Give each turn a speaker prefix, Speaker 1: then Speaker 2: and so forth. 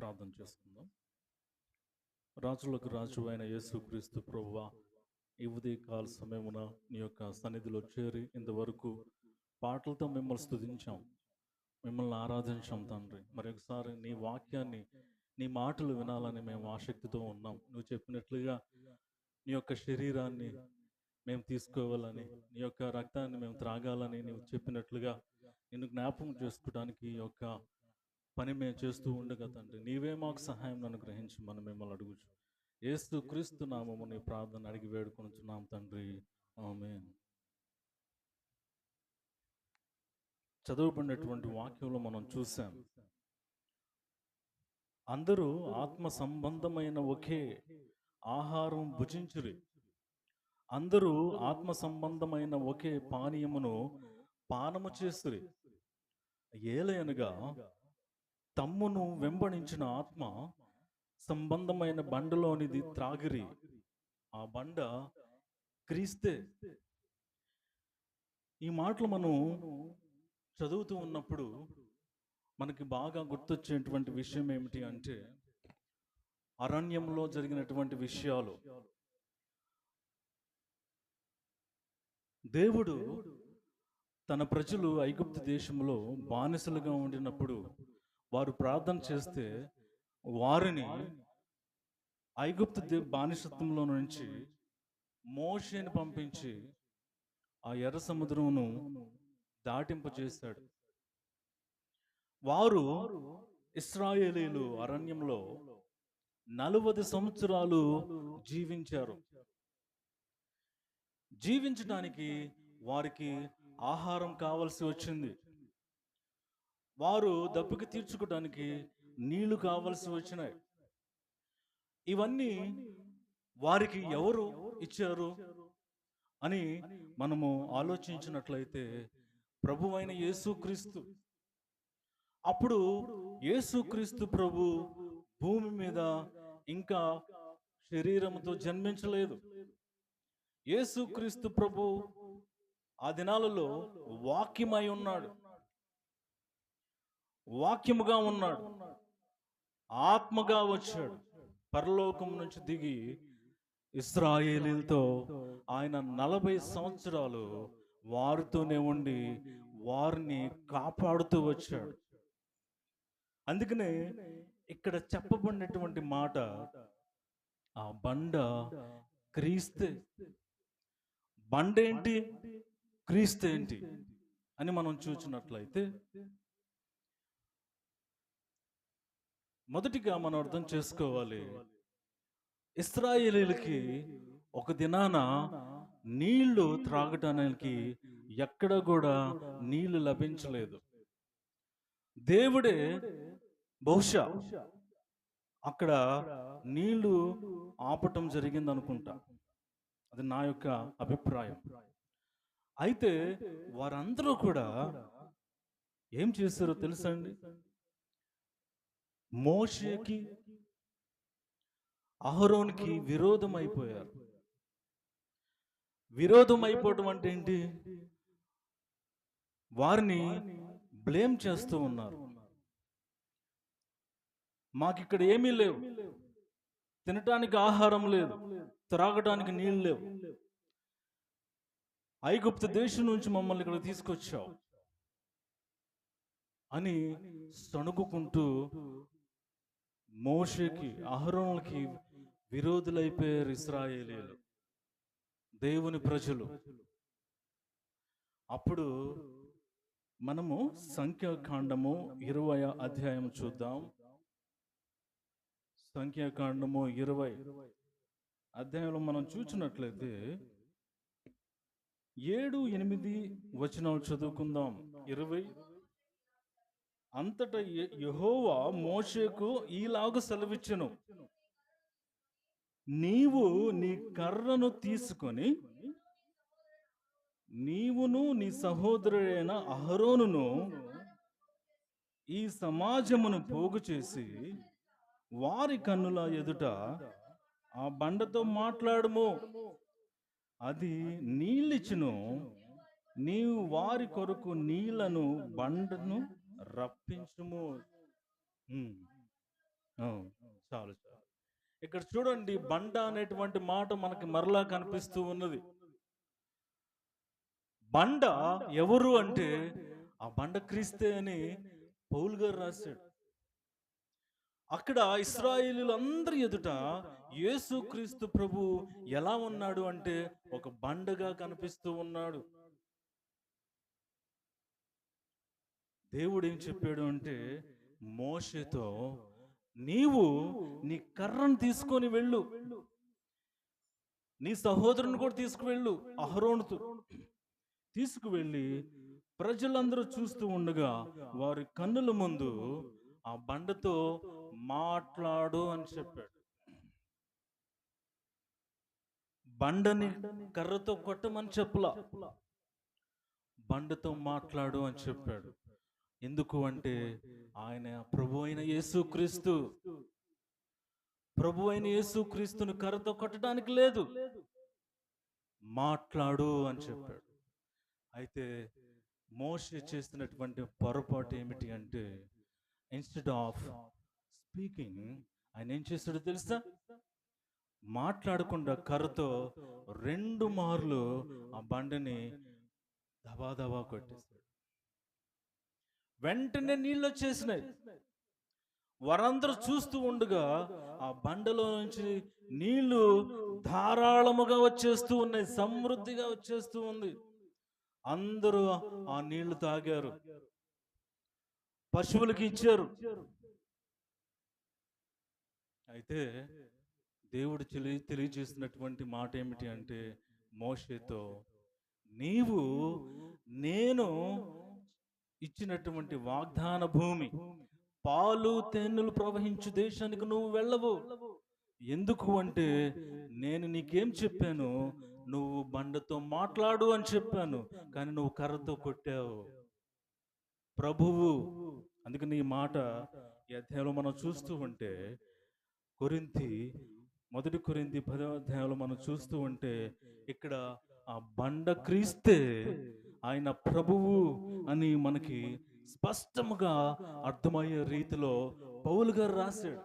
Speaker 1: ప్రార్థన చేసుకుందాం. రాజులకు రాజు అయిన యేసుక్రీస్తు ప్రభువా, ఈ ఉదయకాల సమయమున నీ యొక్క సన్నిధిలో చేరి ఇంతవరకు పాటలతో మిమ్మల్ని స్తుతించాం, మిమ్మల్ని ఆరాధించాం తండ్రి. మరొకసారి నీ వాక్యాన్ని, నీ మాటలు వినాలని మేము ఆసక్తితో ఉన్నాం. నువ్వు చెప్పినట్లుగా నీ యొక్క శరీరాన్ని మేము తీసుకోవాలని, నీ యొక్క రక్తాన్ని మేము త్రాగాలని నీవు చెప్పినట్లుగా నిన్ను జ్ఞాపకం చేసుకోవడానికి ఈ యొక్క పని మేము చేస్తూ ఉండగా తండ్రి, నీవే మాకు సహాయం అనుగ్రహించి మనం మిమ్మల్ని అడుగుచు యేసు క్రీస్తు నామము నీ ప్రార్థన అడిగి వేడుకొనుచున్నాం తండ్రి, ఆమేన్. చదువుకున్నటువంటి వాక్యంలో మనం చూసాం, అందరూ ఆత్మ సంబంధమైన ఒకే ఆహారం భుజించురి, అందరూ ఆత్మ సంబంధమైన ఒకే పానీయమును పానము చేస్తురి. ఏలయనగా తమ్మును వెంబడించిన ఆత్మ సంబంధమైన బండలోనిది త్రాగిరి, ఆ బండ క్రీస్తే. ఈ మాటలు మనం చదువుతూ ఉన్నప్పుడు మనకి బాగా గుర్తొచ్చేటువంటి విషయం ఏమిటి అంటే, అరణ్యంలో జరిగినటువంటి విషయాలు. దేవుడు తన ప్రజలు ఐగుప్తు దేశంలో బానిసలుగా ఉండినప్పుడు వారు ప్రార్థన చేస్తే వారిని ఐగుప్తు బానిసత్వంలో నుంచి మోషేని పంపించి ఆ ఎర్ర సముద్రమును దాటింపజేశాడు. వారు ఇశ్రాయేలీలు అరణ్యంలో 40 సంవత్సరాలు జీవించారు. జీవించడానికి వారికి ఆహారం కావలసి వచ్చింది. వారు దప్పిక తీర్చుకోవడానికి నీళ్లు కావలసి వచ్చినాయి. ఇవన్నీ వారికి ఎవరు ఇచ్చారు అని మనము ఆలోచించినట్లయితే ప్రభువైన యేసుక్రీస్తు. అప్పుడు యేసుక్రీస్తు ప్రభు భూమి మీద ఇంకా శరీరంతో జన్మించలేదు. యేసుక్రీస్తు ప్రభు ఆ దినాలలో వాక్యమై ఉన్నాడు, వాక్యముగా ఉన్నాడు, ఆత్మగా వచ్చాడు. పరలోకం నుంచి దిగి ఇశ్రాయేలీలతో ఆయన 40 సంవత్సరాలు వారితోనే ఉండి వారిని కాపాడుతూ వచ్చాడు. అందుకనే ఇక్కడ చెప్పబడినటువంటి మాట, ఆ బండ క్రీస్తే. బండ ఏంటి, క్రీస్తు ఏంటి అని మనం చూసినట్లయితే, మొదటిగా మనం అర్థం చేసుకోవాలి, ఇశ్రాయేలీలకి ఒక దినాన నీళ్లు త్రాగటానికి ఎక్కడ కూడా నీళ్లు లభించలేదు. దేవుడే బహుశా అక్కడ నీళ్లు ఆపటం జరిగింది అనుకుంటా, అది నా యొక్క అభిప్రాయం. అయితే వారందరూ కూడా ఏం చేశారో తెలుసా అండి? మోషేకి అహరోనుకి విరోధం అయిపోయారు. విరోధం అయిపోవటం అంటే ఏంటి? వారిని బ్లేమ్ చేస్తూ ఉన్నారు. మాకిక్కడ ఏమీ లేవు, తినటానికి ఆహారం లేదు, త్రాగటానికి నీళ్ళు లేవు, ఐగుప్తు దేశం నుంచి మమ్మల్ని ఇక్కడ తీసుకొచ్చావు అని సణుగుకుంటూ మోషేకి అహరోనుకి విరోధులైపోయారు ఇశ్రాయేలీయులు, దేవుని ప్రజలు. అప్పుడు మనము సంఖ్యాకాండము 20వ అధ్యాయం చూద్దాం. సంఖ్యాకాండము 20 అధ్యాయంలో మనం చూసినట్లయితే 7-8 వచనాలు చదువుకుందాం. 20. అంతటా యెహోవా మోషేకు ఈలాగు సెలవిచ్చెను, నీవు నీ కర్రను తీసుకొని నీవును నీ సహోదరుడైన అహరోనును ఈ సమాజమును పోగు చేసి వారి కన్నుల ఎదుట ఆ బండతో మాట్లాడుము, అది నీళ్ళిచ్చును, నీవు వారి కొరకు నీళ్లను బండను రప్పించుము. అవును. చాలు చాలు. ఇక్కడ చూడండి, బండ అనేటువంటి మాట మనకి మరలా కనిపిస్తూ ఉన్నది. బండ ఎవరు అంటే ఆ బండ క్రీస్తే అని పౌలు గారు రాశాడు. అక్కడ ఇశ్రాయేలీయులందరి ఎదుట యేసుక్రీస్తు ప్రభు ఎలా ఉన్నాడు అంటే ఒక బండగా కనిపిస్తూ ఉన్నాడు. దేవుడు ఏం చెప్పాడు అంటే మోషేతో, నీవు నీ కర్రను తీసుకొని వెళ్ళు, నీ సహోదరుని కూడా తీసుకువెళ్ళు, అహరోనుతో తీసుకువెళ్ళి ప్రజలందరూ చూస్తూ ఉండగా వారి కన్నుల ముందు ఆ బండతో మాట్లాడు అని చెప్పాడు. బండని కర్రతో కొట్టమని చెప్పలా, బండతో మాట్లాడు అని చెప్పాడు. ఎందుకు అంటే ఆయన ప్రభు అయిన యేసుక్రీస్తు, ప్రభు అయిన యేసుక్రీస్తుని కర్రతో కొట్టడానికి లేదు, మాట్లాడు అని చెప్పాడు. అయితే మోషే చేస్తున్నటువంటి పొరపాటు ఏమిటి అంటే ఇన్స్టెడ్ ఆఫ్ స్పీకింగ్ ఆయన ఏం చేస్తాడో తెలుసా? మాట్లాడకుండా కర్రతో 2 మార్లు ఆ బండని దబా కొట్టేశాడు. వెంటనే నీళ్ళు వచ్చేసినాయి. వారందరూ చూస్తూ ఉండగా ఆ బండలో నుంచి నీళ్లు ధారాళముగా వచ్చేస్తూ ఉన్నాయి, సమృద్ధిగా వచ్చేస్తూ ఉంది. అందరూ ఆ నీళ్లు తాగారు, పశువులకి ఇచ్చారు. అయితే దేవుడు తెలియజేసినటువంటి మాట ఏమిటి అంటే మోషేతో, నీవు నేను ఇచ్చినటువంటి వాగ్దాన భూమి, పాలు తేనెలు ప్రవహించు దేశానికి నువ్వు వెళ్ళవు. ఎందుకు అంటే నేను నీకేం చెప్పాను? నువ్వు బండతో మాట్లాడు అని చెప్పాను, కానీ నువ్వు కర్రతో కొట్టావు. ప్రభువు అందుకని ఈ మాట ఈ అధ్యాయంలో మనం చూస్తూ ఉంటే మొదటి కొరింథీ 10వ అధ్యాయంలో మనం చూస్తూ ఉంటే ఇక్కడ ఆ బండ క్రీస్తే ఆయన ప్రభువు అని మనకి స్పష్టంగా అర్థమయ్యే రీతిలో పౌలు గారు రాశాడు.